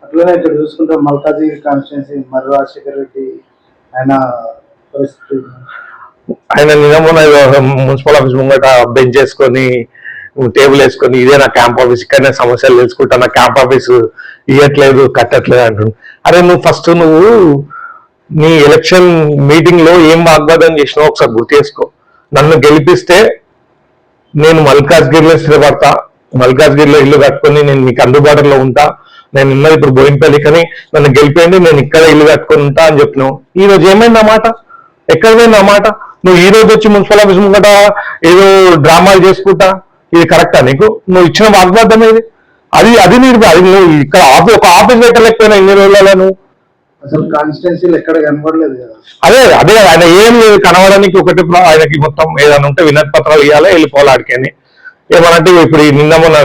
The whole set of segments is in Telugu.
అట్లనే ఇక్కడ చూసుకుంటే మల్కాజిగిరి కాన్స్టిట్యున్సీ మర్రి రాజశేఖర రెడ్డి ఆయన పరిస్థితి. ఆయన నిన్న మున్సిపల్ ఆఫీస్ ముంగట బెంచ్ చేసుకొని టేబుల్ వేసుకొని ఇదే నా క్యాంప్ ఆఫీస్, ఇక్కడనే సమస్యలు తెలుసుకుంటా, నా క్యాంప్ ఆఫీస్ ఇవ్వట్లేదు కట్టట్లేదు అంటుండు. అరే నువ్వు ఫస్ట్ నీ ఎలక్షన్ మీటింగ్ లో ఏం వాగ్వాదం చేసినావు ఒకసారి గుర్తు చేసుకో. నన్ను గెలిపిస్తే నేను మల్కాజ్గిరిలో స్థిరపడతా, మల్కాజ్గిరిలో ఇల్లు కట్టుకొని నేను మీకు అందుబాటులో ఉంటా, నేను ఉన్నది ఇప్పుడు బోయినపల్లి, కానీ నన్ను గెలిపేయండి నేను ఇక్కడ ఇల్లు కట్టుకొని ఉంటా అని చెప్పినావు. ఈ రోజు ఏమైంది అన్నమాట? ఎక్కడ పోయింది అన్నమాట? నువ్వు ఈ రోజు వచ్చి మున్సిపల్ ఆఫీస్ ముంగట ఏదో డ్రామాలు చేసుకుంటా, ఇది కరెక్టా నీకు? నువ్వు ఇచ్చిన వాగ్వాదం ఏది? అది నువ్వు ఇక్కడ ఒక ఆఫీస్ పెట్టలేకపోయినా ఇన్ని రోజులలో నువ్వు అసలు కాన్స్టిట్యున్సీలు ఎక్కడ కనపడలేదు కదా. అదే ఆయన ఏం లేదు కనబడడానికి. ఒకటి ఆయనకి మొత్తం ఏదైనా ఉంటే వినతి పత్రాలు ఇవ్వాలి, వెళ్ళిపోవాలి ఆడికని. ఏమనంటే ఇప్పుడు నిన్న మొన్న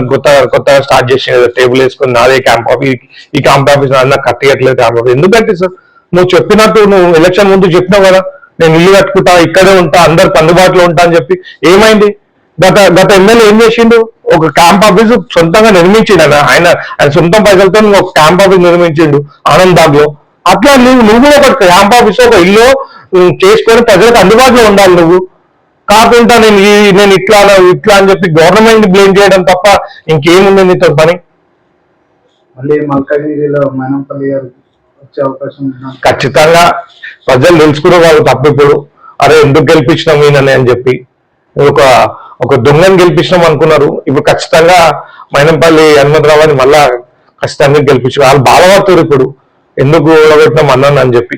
కొత్తగా స్టార్ట్ చేసిన టేబుల్ వేసుకొని నాదే క్యాంప్ ఆఫీస్, ఈ క్యాంప్ ఆఫీస్ నాకు కట్టేయట్లేదు క్యాంప్ ఆఫీస్. ఎందుకంటే సార్ నువ్వు చెప్పినట్టు నువ్వు ఎలక్షన్ ముందు చెప్పినావు కదా, నేను ఇల్లు కట్టుకుంటా, ఇక్కడే ఉంటా, అందరికి అందుబాటులో ఉంటా అని చెప్పి. ఏమైంది? గత ఎమ్మెల్యే ఏం చేసిండు? ఒక క్యాంప్ ఆఫీస్ సొంతంగా నిర్మించిండు. ఆయన సొంతం పైసలతో ఒక క్యాంప్ ఆఫీస్ నిర్మించిండు ఆనందబాగ్ లో. అట్లా నువ్వు కూడా ఒక క్యాంప్ ఆఫీస్ ఒక ఇల్లు చేసుకొని ప్రజలకు అందుబాటులో ఉండాలి. నువ్వు కాకుండా నేను ఇట్లా అని చెప్పి గవర్నమెంట్ బ్లేమ్ చేయడం తప్ప ఇంకేముంది నీతో పని? మళ్ళీ మల్కాజిగిరిలో మైనంపల్లి గారు వచ్చే అవకాశం ఖచ్చితంగా ప్రజలు తెలుసుకునే వాళ్ళు తప్పు. ఇప్పుడు అరే ఎందుకు గెలిపించినాం ఈయనని అని చెప్పి ఒక దొంగని గెలిపించినాం అనుకున్నారు. ఇప్పుడు ఖచ్చితంగా మైనంపల్లి హనుమంతరావు అని మళ్ళా ఖచ్చితంగా గెలిపించారు. వాళ్ళు బాధపడుతారు ఇప్పుడు ఎందుకు ఓడగొట్టినాం అన్నాను అని చెప్పి.